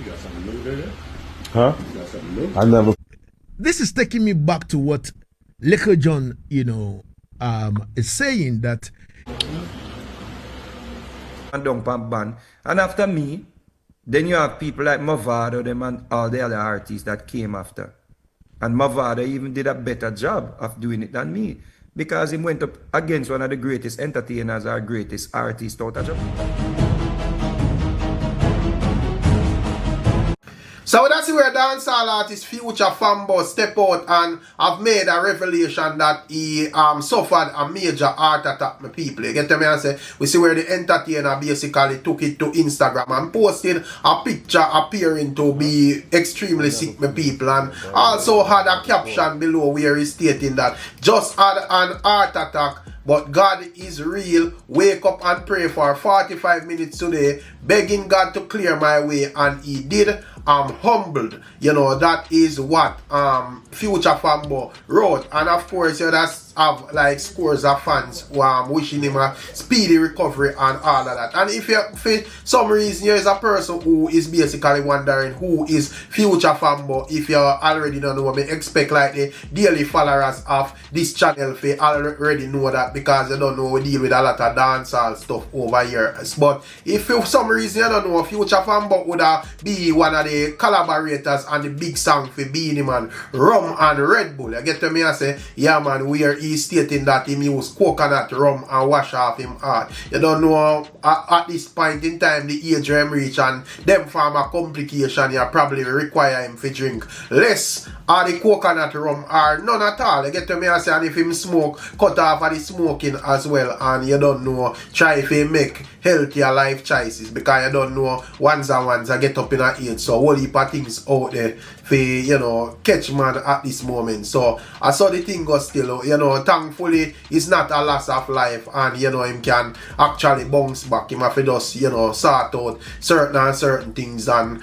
You got something new there? Huh? You got something new? I never. This is taking me back to what Little John, is saying that. And down pan ban. And after me, then you have people like Mavado, them and all the other artists that came after. And Mavado even did a better job of doing it than me. Because he went up against one of the greatest entertainers or greatest artists out of Jamaica. So that's where dancehall artist Future Fambo step out and have made a revelation that he suffered a major heart attack, my people. You get me? I say, we see where the entertainer basically took it to Instagram and posted a picture appearing to be extremely sick, my people, and also had a caption below where he's stating that just had an heart attack, but God is real. Wake up and pray for 45 minutes today, begging God to clear my way, and he did. I'm humbled. That is what Future Fambo wrote. And of course, that's have like scores of fans who wishing him a speedy recovery and all of that. And if you, for some reason, there is a person who is basically wondering who is Future Fambo, if you already don't know, me expect like the daily followers of this channel for already know that, because you don't know, we deal with a lot of dancehall stuff over here. But if for some reason you don't know, Future Fambo would be one of the collaborators on the big song for Beenie Man, Rum and Red Bull. You get to me, I say, yeah man, where he's stating that he used coconut rum and wash off him heart. You don't know at this point in time the age him reach, and them form a complication, you probably require him to drink less or the coconut rum or none at all. You get to me, I say, and if him smoke, cut off of the smoking as well, and you don't know, try to make healthier life choices, because you don't know once I get up in a age, so whole heap of things out there for catch man at this moment. So I saw the thing go still, thankfully it's not a loss of life, and him can actually bounce back. Him have to just sort out certain things and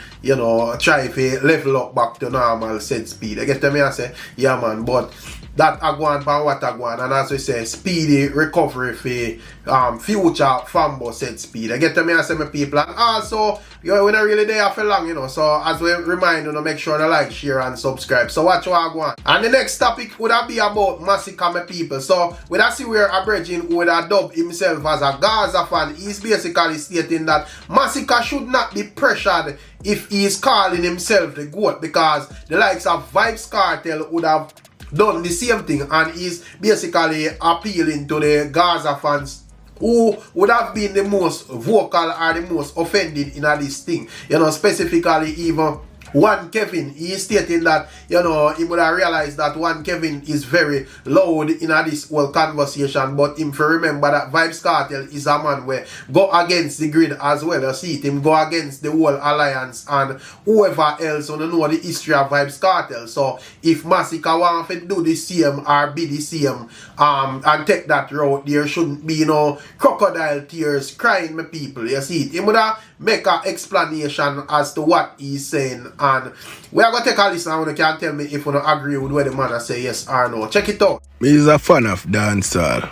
try to level up back to normal said speed. I get to me, I say, yeah man, but that I go on by what I go on, and as we say, speedy recovery for Future Fambo said speed. I get to me, I say, my people, and also we're not really there for long, so as we remind you, make sure to like, share and subscribe. So watch what I go on. And the next topic would be about Massacre, my people. So we see where a brethren would have dubbed himself as a Gaza fan. He's basically stating that Massacre should not be pressured if he is calling himself the GOAT, because the likes of Vybz Kartel would have done the same thing, and he's basically appealing to the Gaza fans who would have been the most vocal or the most offended in this thing. Specifically even One Kevin, he is stating that, he would have realized that One Kevin is very loud in this whole conversation, but him for remember that Vybz Kartel is a man where go against the grid as well. You see it, him go against the whole alliance and whoever else who know the history of Vybz Kartel. So if Massacre want to do the same or be the same and take that route, there shouldn't be no crocodile tears crying, my people. You see it, him would have make an explanation as to what he's saying, and we are going to take a listen and you can tell me if you don't agree with what the man say yes or no. Check it out. Me is a fan of dancehall.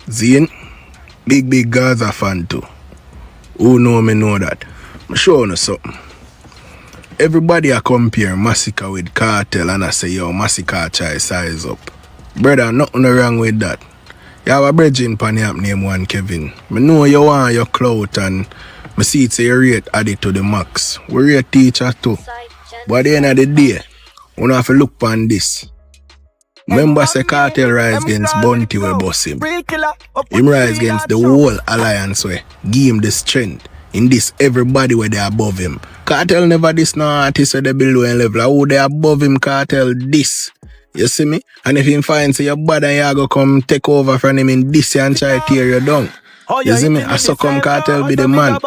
Zine, big Gaza fan too. Who know me know that. I'm showing you something. Everybody a compare Massacre with Kartel, and I say, yo, Massacre try size up. Brother, nothing wrong with that. You have a brethren pan up name One Kevin. Me know you want your clout, and I see it's a rate added to the max. We rate teacher too. But at the end of the day, we have to look on this. Remember, say Kartel rise against Bounty we boss him. Him rise against the whole alliance way. Give him the strength. In this, everybody where they above him. Kartel never this no artist where they below and level. Who they above him, Kartel this. You see me? And if him finds say your brother you go come take over from him in this and try to tear you down. You see me? I saw come Kartel be the man.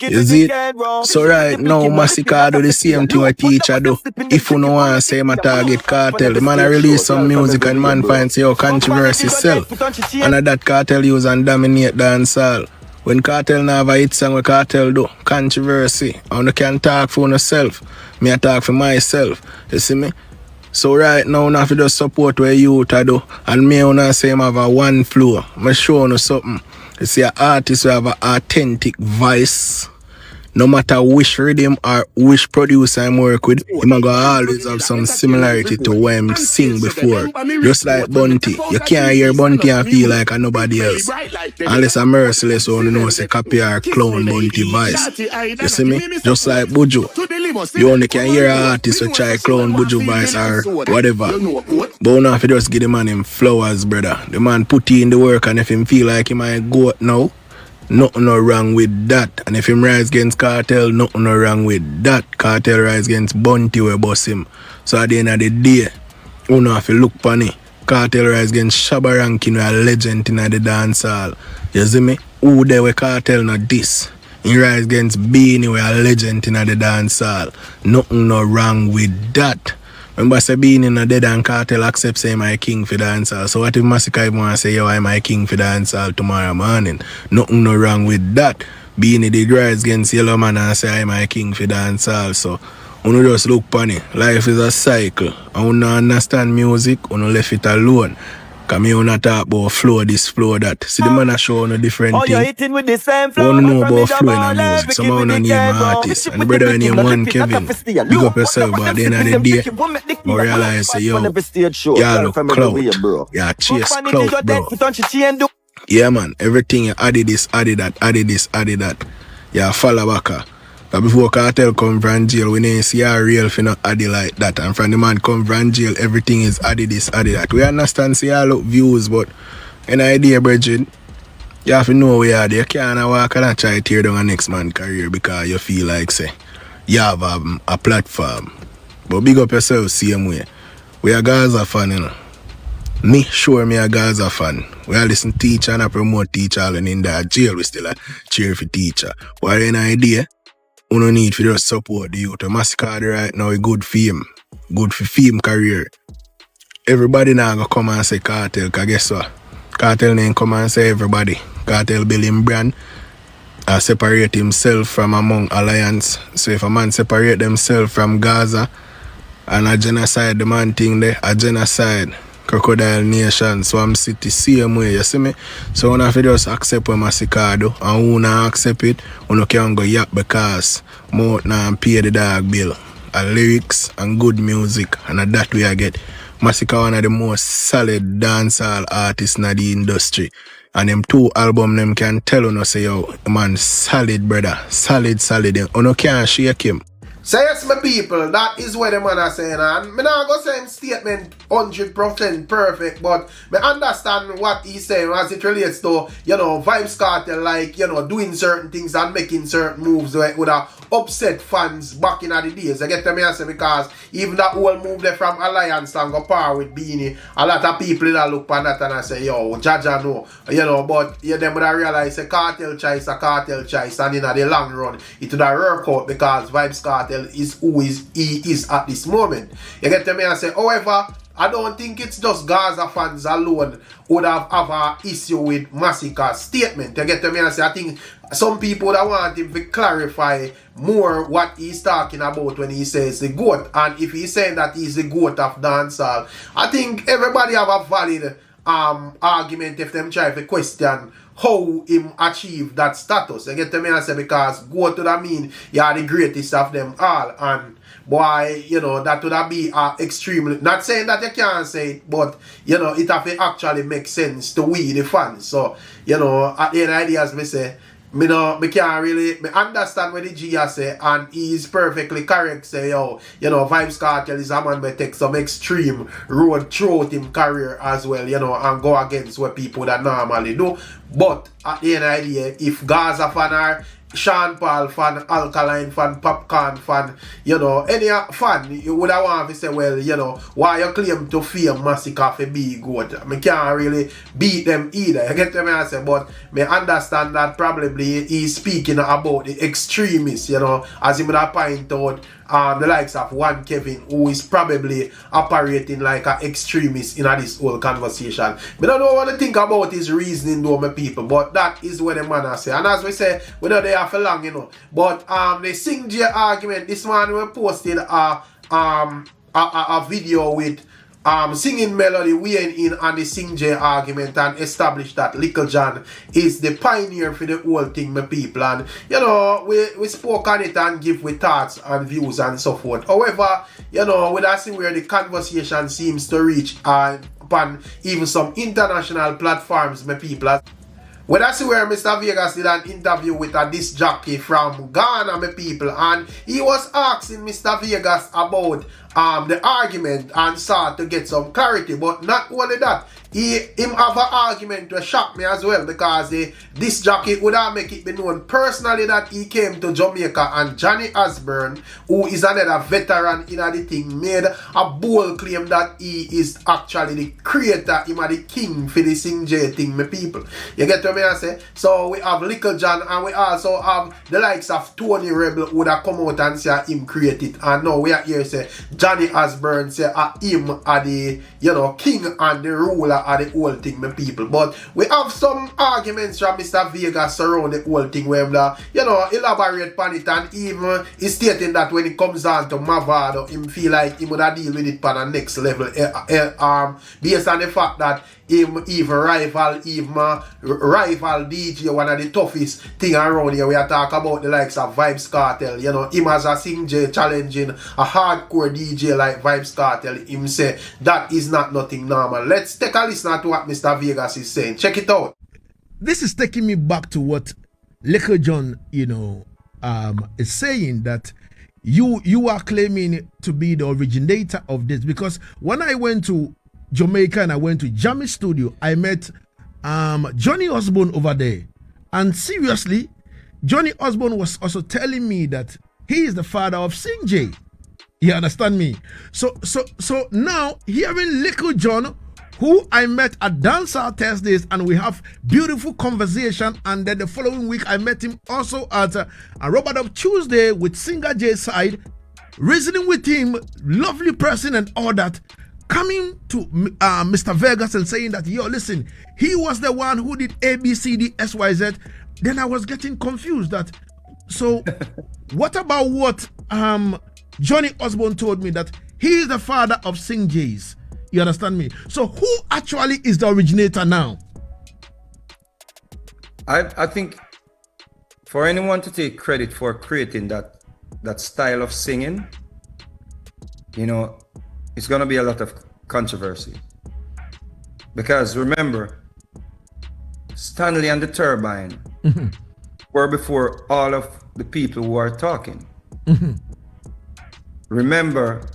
You see it? So right now, Massacre do the same thing what teacher do. If you don't want to say my target Kartel, the man I release some music and man finds your controversy self. And that Kartel use and dominate dancehall. When Kartel now have a hit song with Kartel do, controversy. And you can talk for yourself. Me I talk for myself. You see me? So right now, I have to just support where you do. And me I say I have a one flow. I'm showing you something. You see, an artist who have an authentic voice, no matter which rhythm or which producer I'm work with, him go always have some similarity to what him sing before. Just like Bunty. You can't hear Bunty and feel like a nobody else. Unless a merciless one, you know, say copy or clone Bunty voice. You see me? Just like Buju. You only can hear an artist who try clone Buju voice or whatever. But you know if you just give the man him flowers, brother. The man put in the work, and if him feel like he might go out now, nothing no wrong with that. And if him rise against Cartel, nothing no wrong with that. Cartel rise against Bunty, we boss him. So at the end of the day, you know if you look funny, Cartel rise against Shabba Rankin, a legend in the dance hall. You see me? Who there with Cartel not this? He rise against Beanie, we a legend in the dance hall. Nothing no wrong with that. Remember say Beanie in the dead and Cartel accept say my king for dance hall. So what if Massacre want to say yo I'm my king for dance hall tomorrow morning? Nothing no wrong with that. Beanie did rise against Yellow Man and say I'm my king for dance hall. So you just look funny. Life is a cycle. I don't understand music, you left it alone. Come here, not talk about flow this, flow that. See the man a show on a different thing. You're hitting with the same flow. You know about flow in a music. Some of them name artist. And the brother name one Kevin. Big up yourself, but at the end of the day, you realize say yo, y'all look clout. Yeah, chase clout, bro. Yeah man, everything you added this, added that, added this, added that. Yeah, follow back. But before Cartel come from jail, we didn't see a real for not added like that. And from the man come from jail, everything is added this, added that. We understand, see all look views, but an idea, Bridget, you have to know where you are. You can't walk and try to tear down a next man's career because you feel like, say, you have a platform. But big up yourself, same way. We are Gaza fan, you know. Me, sure me a Gaza fan. We are listen to teacher and I promote teacher and in that jail we still a cheer for teacher. But an idea, we don't need to just support the youth. Massacre right now is good for him. Good for film career. Everybody now go come and say Cartel, because guess what? Cartel name come and say everybody. Cartel build him brand and separate himself from among alliance. So if a man separate themselves from Gaza and a genocide, the man thing there, a genocide. Crocodile Nation, Swamp City, same way, you see me? So when I just accept what Massacre do, and who not accept it, you can go yap because mouth now pay the dog bill. And lyrics and good music, and that way I get. Massacre one of the most solid dancehall artists in the industry. And them 2 albums them can tell you, say yo, man, solid brother, solid. You can't shake him. So yes, my people, that is what the man are saying, and me not go say him statement 100% perfect, but me understand what he's saying as it relates to, you know, Vybz Kartel, like, you know, doing certain things and making certain moves that would have upset fans back in the days. I get to me I say because even that whole move there from Alliance and go par with Beanie, a lot of people that look on that and I say, yo, Jaja no, you know, but yeah, them would have realized a cartel choice, and in the long run, it would have worked out because Vybz Kartel is who he is at this moment. You get to me and say, however, I don't think it's just Gaza fans alone would have an issue with Massacre's statement. You get to me and say, I think some people that want him to clarify more what he's talking about when he says the GOAT. And if he's saying that he's the GOAT of dancehall, I think everybody have a valid argument if them try to question how him achieve that status. You get to me and say because go to that mean you are the greatest of them all, and boy, you know, that would be extremely, not saying that you can't say it, but you know, it have to actually make sense to we the fans. So, you know, at the end of the day, as me say, me can't really understand what the G has say, and he is perfectly correct. Say, yo, you know, Vybz Kartel is a man may take some extreme road throughout him career as well, you know, and go against what people that normally do. But at the end of the day, if Gaza fan are Sean Paul fan, Alkaline fan, Popcorn fan, you know, any fan, you would have want to say, well, you know, why you claim to fame Massacre for be good? I can't really beat them either. You get what I say? But me understand that probably he's speaking about the extremists, you know, as he would have point out the likes of one Kevin, who is probably operating like an extremist in this whole conversation. I don't know what to think about his reasoning though, my people, but that is what the man say. And as we say, we know they are for long, you know. But the Singjay argument, this man we posted a video with singing melody weighing in on the Singjay argument and establish that Little John is the pioneer for the whole thing, my people. And you know, we spoke on it and give with thoughts and views and so forth. However, you know, we see where the conversation seems to reach upon even some international platforms, my people. When I see where Mr. Vegas did an interview with a disc jockey from Ghana, my people, and he was asking Mr. Vegas about the argument and sought to get some clarity. But not only that, him have an argument to shock me as well, because this jockey would have make it be known personally that he came to Jamaica, and Johnny Osborne, who is another veteran in the thing, made a bold claim that he is actually the creator, him the king for the Singjay thing, my people. You get what I say? So we have Little John, and we also have the likes of Tony Rebel who would have come out and say him created, and now we are here say Johnny Osborne say him are the, you know, king and the ruler of the whole thing, my people. But we have some arguments from Mr. Vegas around the whole thing where you know, elaborate on it, and even he's stating that when it comes down to Mavado, him feel like he would have deal with it on the next level, based on the fact that him even rival DJ, one of the toughest thing around here. We are talking about the likes of Vybz Kartel, you know, him as a Singjay challenging a hardcore DJ like Vybz Kartel. Him say that is not nothing normal. Let's take a listen to what Mr. Vegas is saying. Check it out. This is taking me back to what Little John, you know, is saying, that you are claiming to be the originator of this, because when I went to Jamaica and I went to Jammy Studio, I met Johnny Osborne over there, and seriously, Johnny Osborne was also telling me that he is the father of Singjay. You understand me? So now hearing Little John, who I met at Dancehall Thursdays, and we have beautiful conversation, and then the following week I met him also at a Robert Up Tuesday with Singjay side, reasoning with him, lovely person and all that, coming to Mr. Vegas and saying that, yo, listen, he was the one who did ABCD SYZ. Then I was getting confused that, so what about what Johnny Osborne told me, that he is the father of Singjays? You understand me? So who actually is the originator now? I think for anyone to take credit for creating that style of singing, you know, it's going to be a lot of controversy. Because remember, Stanley and the Turbine were before all of the people who are talking. Remember,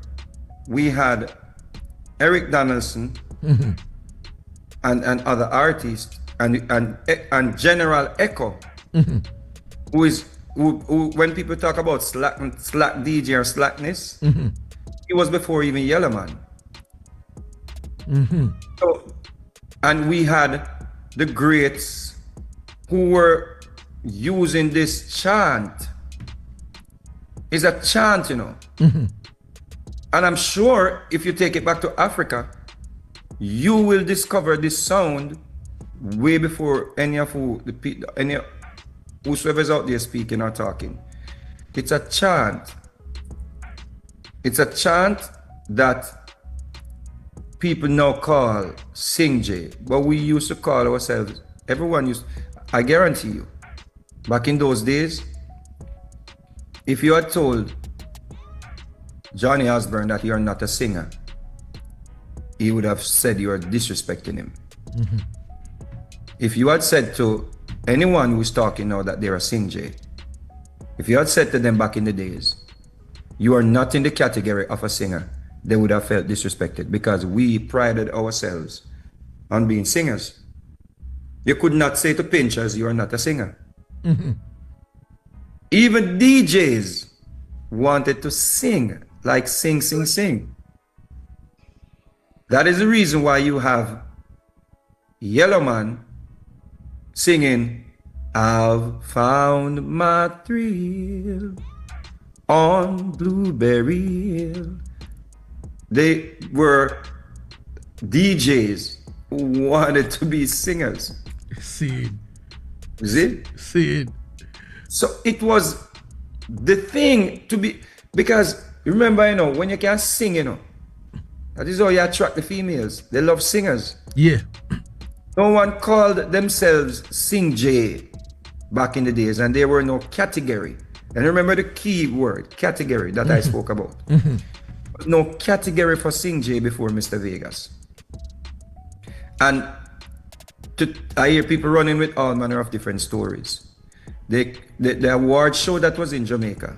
we had Eric Donaldson and other artists, and General Echo, who when people talk about slack DJ or slackness, he was before even Yellowman. So, and we had the greats who were using this chant. It's a chant, you know. And I'm sure if you take it back to Africa, you will discover this sound way before any of whosoever's out there speaking or talking. It's a chant. It's a chant that people now call Singjay, but we used to call ourselves, I guarantee you, back in those days, if you had told Johnny Osborne that you're not a singer, he would have said you're disrespecting him. If you had said to anyone who's talking now that they're a Singjay, if you had said to them back in the days, you are not in the category of a singer, they would have felt disrespected, because we prided ourselves on being singers. You could not say to Pinchers, you are not a singer. Even DJs wanted to sing, like sing. That is the reason why you have Yellowman singing, I've found my thrill on Blueberry Hill. They were DJs who wanted to be singers. See it. So it was the thing to be, because remember, you know, when you can sing, you know, That is how you attract the females. They love singers. Yeah. No one called themselves Singjay back in the days, and there were no category. And remember the key word, category, that I spoke about. There was no category for Singjay before Mr. Vegas. And I hear people running with all manner of different stories. The award show that was in Jamaica,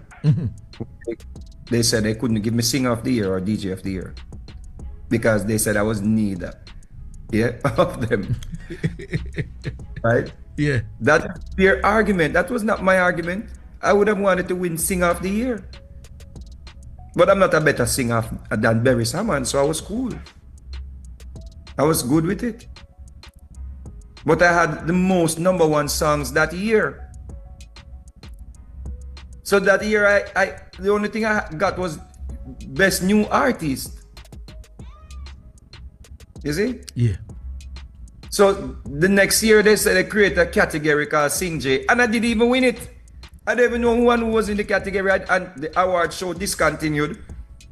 they said they couldn't give me Singer of the Year or DJ of the Year because they said I was neither. Yeah, of them. Right? Yeah. That's their argument. That was not my argument. I would have wanted to win Singer of the Year. But I'm not a better singer than Barry Salmon, so I was cool. I was good with it. But I had the most #1 songs that year. So that year, I the only thing I got was Best New Artist. You see? Yeah. So the next year they said they create a category called Singjay, and I didn't even win it. I didn't even know who was in the category, and the award show discontinued.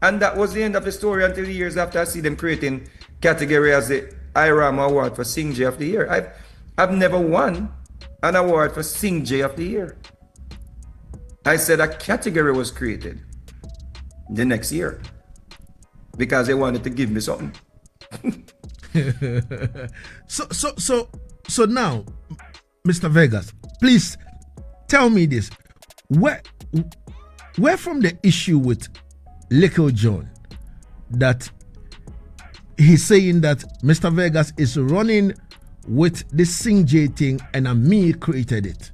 And that was the end of the story until years after I see them creating category as the IRAM award for Singjay of the Year. I've never won an award for Singjay of the Year. I said a category was created the next year because they wanted to give me something. So now, Mr. Vegas, please tell me this. Where from the issue with Little John that he's saying that Mr. Vegas is running with this Singjay thing and me created it?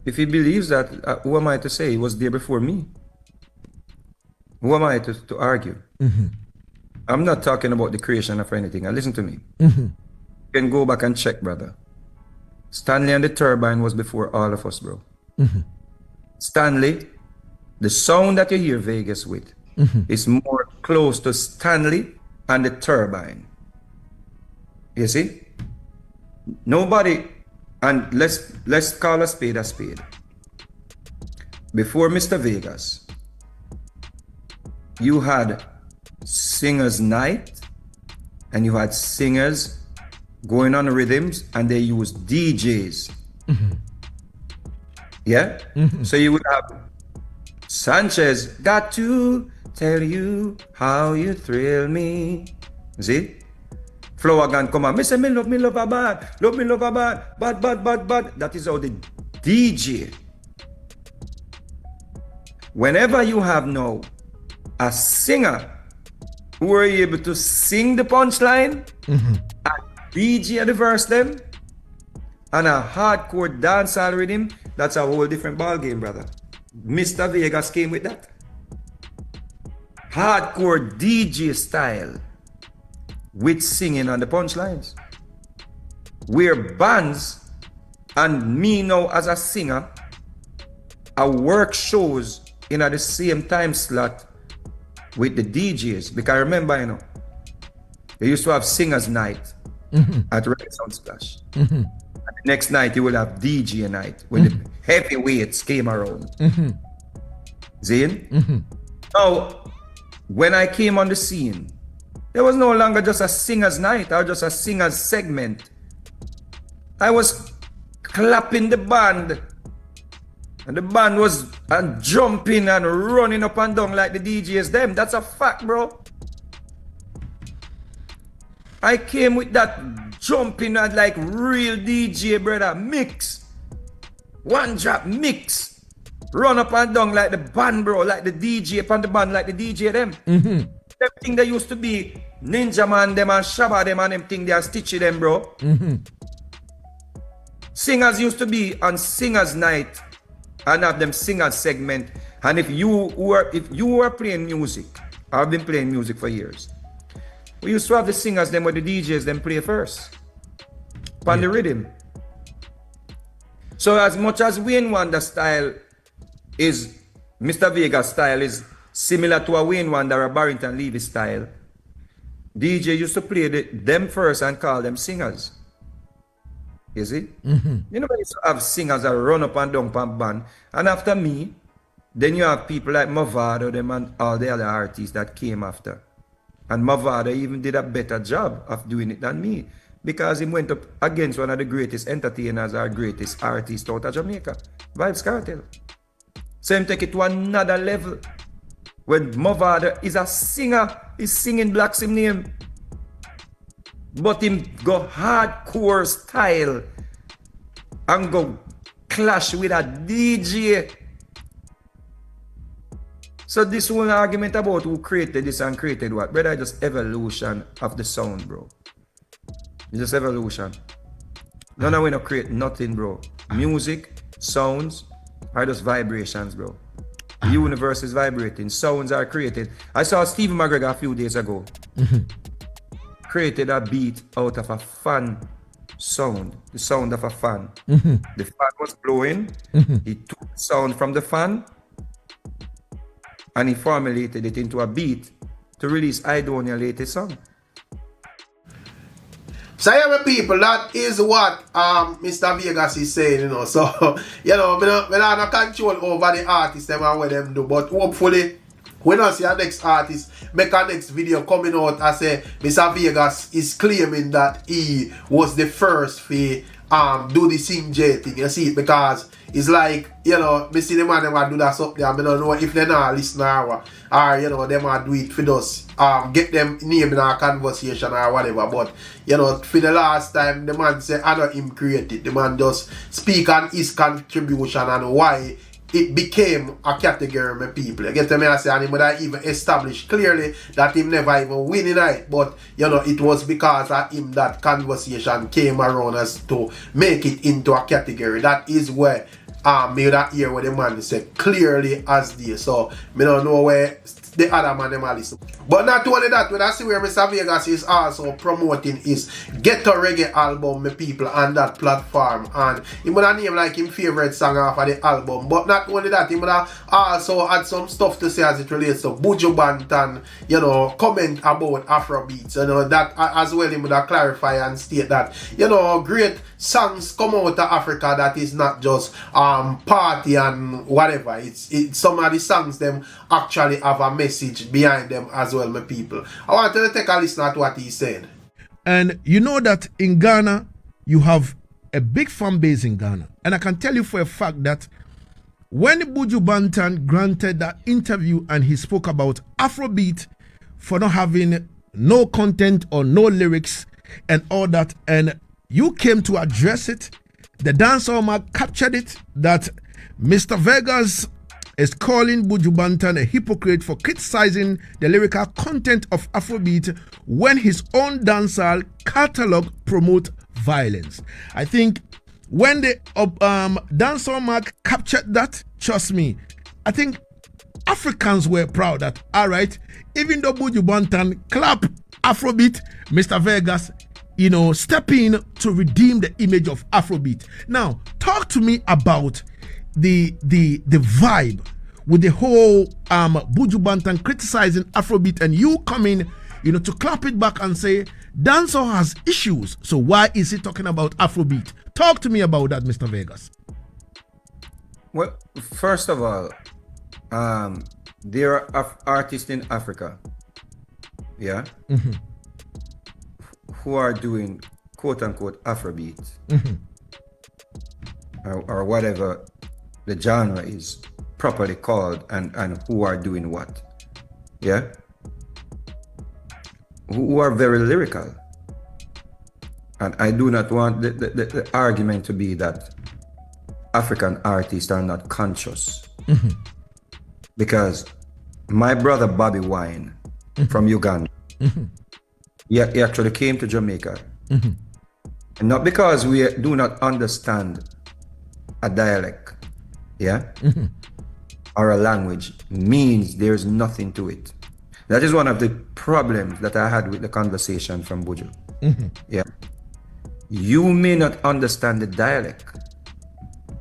If he believes that, who am I to say he was there before me? Who am I to argue? I'm not talking about the creation of anything. Now listen to me. You can go back and check, brother. Stanley and the Turbine was before all of us, bro. Stanley, the sound that you hear Vegas with is more close to Stanley and the Turbine. You see? Nobody, and let's call a spade a spade. Before Mr. Vegas, you had Singers Night, and you had singers going on rhythms, and they used DJs. Yeah? So you would have Sanchez, got to tell you how you thrill me. See? Flower Gun come on. Me say me love a bad. Love a bad. Bad. That is how the DJ. Whenever you have now a singer who are able to sing the punchline, a DJ the verse them, and a hardcore dancehall rhythm, that's a whole different ball game, brother. Mr. Vegas came with that. Hardcore DJ style with singing on the punchlines. Where bands and me now as a singer, I work shows in at the same time slot with the DJs. Because I remember, you know, they used to have Singers Night at Reggae Sound Splash. And the next night you will have DJ night when the heavyweights came around. Zane? Now, when I came on the scene, there was no longer just a singer's night or just a singer's segment. I was clapping the band, and the band was jumping and running up and down like the DJs them. That's a fact, bro. I came with that jumping and like real DJ, brother. Mix. One drop mix. Run up and down like the band, bro. Like the DJ upon the band, like the DJ them. Everything that used to be Ninja Man them and Shabba them and them thing they are stitchy them, bro. Singers used to be on Singers Night and have them singers segment. And if you were playing music, I've been playing music for years. We used to have the singers them where the DJs them play first. On the rhythm. So as much as Wayne Wonder style is, Mr. Vegas style is similar to a Wayne Wonder or Barrington Levy style, DJ used to play them first and call them singers. You see? You know, when you used to have singers that run up and down pan band, and after me, Then you have people like Mavado, them and all the other artists that came after. And Mavado even did a better job of doing it than me. Because he went up against one of the greatest entertainers or greatest artists out of Jamaica, Vybz Kartel. So him take it to another level. When Mavado is a singer, he's singing Black Sim name. But him go hardcore style and go clash with a DJ. So this whole argument about who created this and created what, brother, just evolution of the sound, bro. It's just evolution. None of we not create nothing, bro. Music, sounds are just vibrations, bro. The universe is vibrating. Sounds are created. I saw Stephen McGregor a few days ago. Created a beat out of a fan sound. The sound of a fan. The fan was blowing. He took the sound from the fan and he formulated it into a beat to release I Don't Your latest song. So yeah, my people, that is what Mr. Vegas is saying, you know. So, you know, we don't have no control over the artists them and what them do, but hopefully when I see our next artist make a next video coming out and say Mr. Vegas is claiming that he was the first to do the Singjay thing, you see it, because it's like, you know, me see the man them do that something and I don't know if they not listen or you know, them do it for us, get them name in our conversation or whatever. But you know, for the last time the man say I know him created, the man just speak on his contribution and why it became a category of people. You get me? I say, and he would have even established clearly that him never even win in it. But you know, it was because of him that conversation came around us to make it into a category. That is where me that hear what the man said clearly as this. So me don't know where the other man them are listen. But not only that, when I see where Mr. Vegas is also promoting his Ghetto Reggae album, my people, on that platform. And he would have named like him favorite song off of the album. But not only that, he would have also had some stuff to say as it relates to Buju Banton, you know, comment about Afrobeat. You know, that as well he would have clarify and state that, you know, great songs come out of Africa that is not just party and whatever. It's some of the songs them actually have a message behind them as well, my people. I want to take a listen at what he's saying. And you know that in Ghana, you have a big fan base in Ghana. And I can tell you for a fact that when Buju Banton granted that interview and he spoke about Afrobeat for not having no content or no lyrics and all that, and you came to address it, the dancehall mag captured it, that Mr. Vegas is calling Buju Banton a hypocrite for criticizing the lyrical content of Afrobeat when his own dancehall catalog promote violence. I think when the dancehall mag captured that, trust me, I think Africans were proud that, all right, even though Buju Banton clap Afrobeat, Mr. Vegas, you know, step in to redeem the image of Afrobeat. Now, talk to me about the vibe with the whole Buju Banton criticizing Afrobeat and you coming, you know, to clap it back and say dancehall has issues. So why is he talking about Afrobeat? Talk to me about that, Mr. Vegas. Well, first of all, there are artists in Africa, yeah, who are doing quote unquote Afrobeat or whatever the genre is properly called, and who are doing what, yeah, who are very lyrical. And I do not want the argument to be that African artists are not conscious, because my brother Bobby Wine from Uganda, he actually came to Jamaica, and not because we do not understand a dialect, yeah, or a language, means there's nothing to it. That is one of the problems that I had with the conversation from Buju. Yeah, you may not understand the dialect.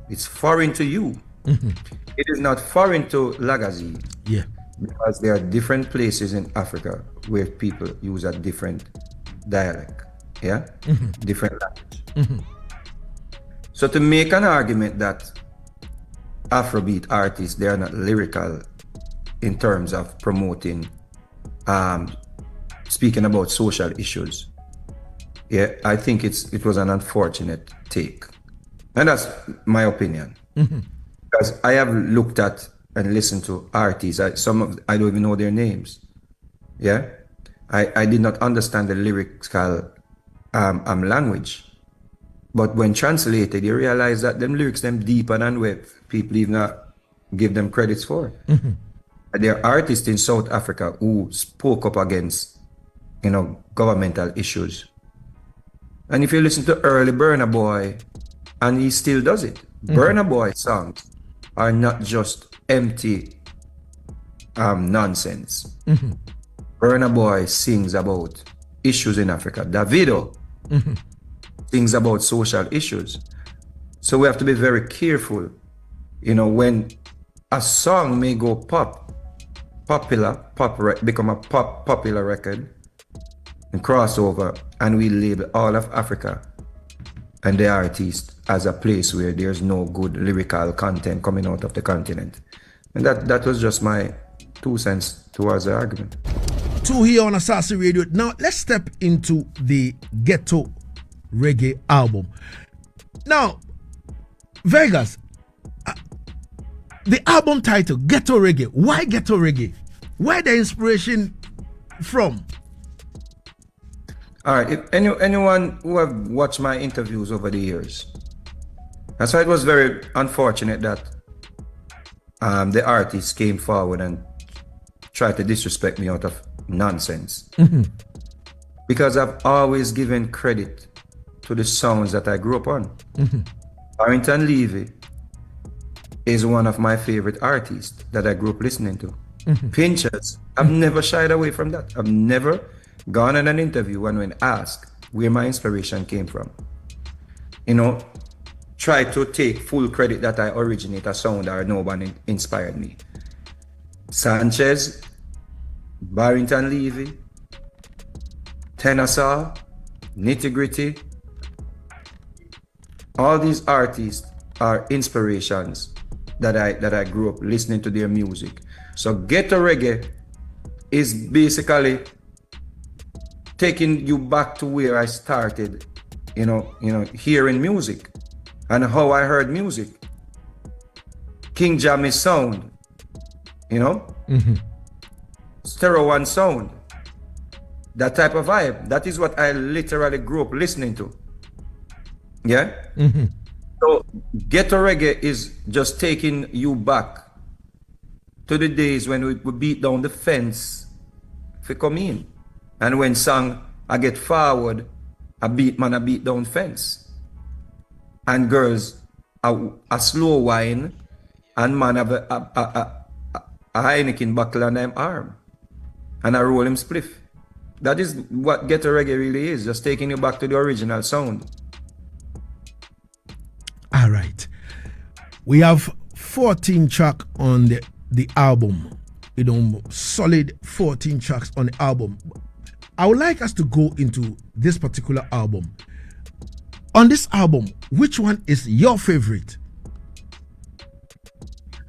It's foreign to you. It is not foreign to Lagazi. Yeah. Because there are different places in Africa where people use a different dialect, yeah, different language. So to make an argument that Afrobeat artists, they are not lyrical in terms of promoting, speaking about social issues. Yeah, I think it was an unfortunate take. And that's my opinion. Because I have looked at and listened to artists, I don't even know their names. Yeah, I did not understand the lyrical language. But when translated, you realize that them lyrics them deeper than what people even give them credits for. There are artists in South Africa who spoke up against, governmental issues. And if you listen to early Burna Boy, and he still does it, Burna Boy songs are not just empty nonsense. Burna Boy sings about issues in Africa. Davido sings about social issues. So we have to be very careful, when a song may go become a popular record and crossover, and we label all of Africa and the artist as a place where there's no good lyrical content coming out of the continent. And that was just my 2 cents towards the argument. 2 here on Assassin Radio. Now let's step into the Ghetto Reggae album. Now, Vegas, the album title, Ghetto Reggae. Why Ghetto Reggae? Where the inspiration from? All right, if anyone who have watched my interviews over the years, that's why it was very unfortunate that the artists came forward and tried to disrespect me out of nonsense. Because I've always given credit to the sounds that I grew up on. Barrington Levy is one of my favorite artists that I grew up listening to. Pinchers, I've never shied away from that. I've never gone on an interview and when asked where my inspiration came from, try to take full credit that I originate a sound or no one inspired me. Sanchez, Barrington Levy, Tenasaw, Nitty Gritty, all these artists are inspirations that I grew up listening to their music. So Ghetto Reggae is basically taking you back to where I started, hearing music and how I heard music. King Jammy's sound, Stereo One sound, that type of vibe. That is what I literally grew up listening to. Yeah? So Ghetto Reggae is just taking you back to the days when we would beat down the fence if we come in. And when song I get forward, a beat down fence. And girls a slow wine and man have a Heineken buckle on them arm. And I roll him spliff. That is what Ghetto Reggae really is, just taking you back to the original sound. All right. We have 14 tracks on the album. Solid 14 tracks on the album. I would like us to go into this particular album. On this album, which one is your favorite?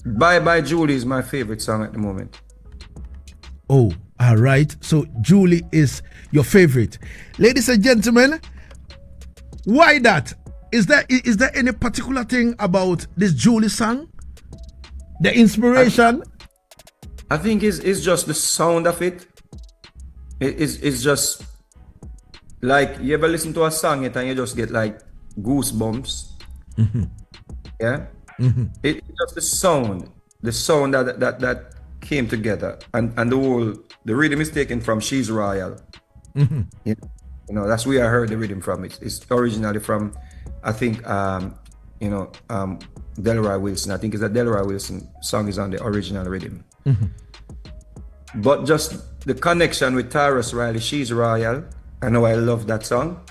Bye Bye Julie is my favorite song at the moment. Oh, all right. So Julie is your favorite. Ladies and gentlemen, why that? Is there any particular thing about this Julie song? The inspiration? I think it's just the sound of it. It's just like you ever listen to a song and you just get like goosebumps. Yeah. It's just the sound that came together, and the rhythm is taken from She's Royal. That's where I heard the rhythm from. It's originally from, I think, Delroy Wilson. I think it's a Delroy Wilson song is on the original rhythm. But just the connection with Tarrus Riley, She's Royal, I know I love that song.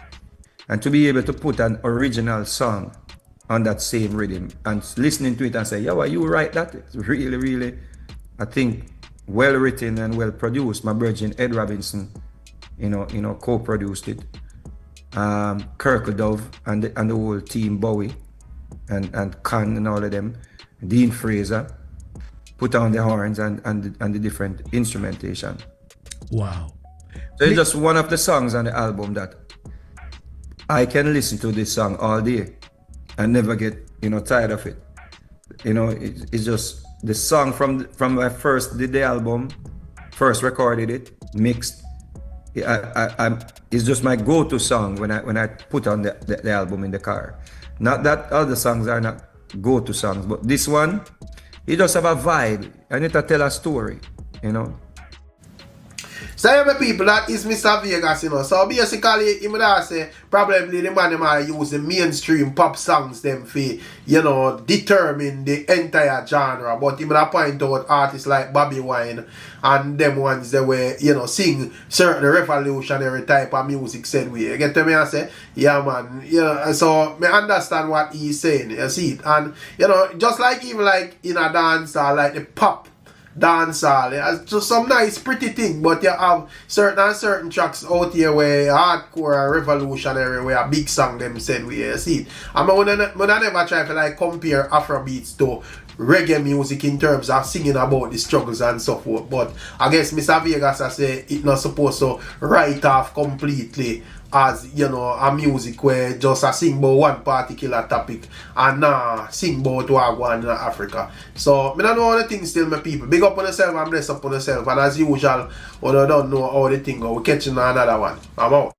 And to be able to put an original song on that same rhythm and listening to it and say, yeah, well, you write that? It's really, really, I think, well written and well produced. My virgin Ed Robinson, co-produced it. Kirkle Dove and the whole team, Bowie and Khan and all of them. Dean Fraser put on the horns and the different instrumentation. Wow. So it's just one of the songs on the album that I can listen to this song all day and never get, tired of it. It's just the song from when I first did the album, first recorded it, mixed. It's just my go-to song when I put on the album in the car. Not that other songs are not go-to songs, but this one, it just have a vibe. I need to tell a story, So yeah, my people, that is Mr. Vegas, So basically, him would say probably the man might use the mainstream pop songs them for, determine the entire genre. But him would point out artists like Bobby Wine and them ones that were, sing certain revolutionary type of music said we. You get to me I say? Yeah man. So me understand what he's saying, you see it. And just like even like in a dance or like the pop dancehall, it's just some nice pretty thing, but you have certain tracks out here where hardcore revolutionary where a big song them said we see it. I mean when I never try to like compare Afrobeats to reggae music in terms of singing about the struggles and so forth, but I guess Mr. Vegas I say it not supposed to write off completely as a music where just a sing about one particular topic and sing about what going in Africa. So I don't know all the things still, my people. Big up on yourself and bless up on yourself, and as usual, when I don't know all the things, we'll catch you on another one. I'm out.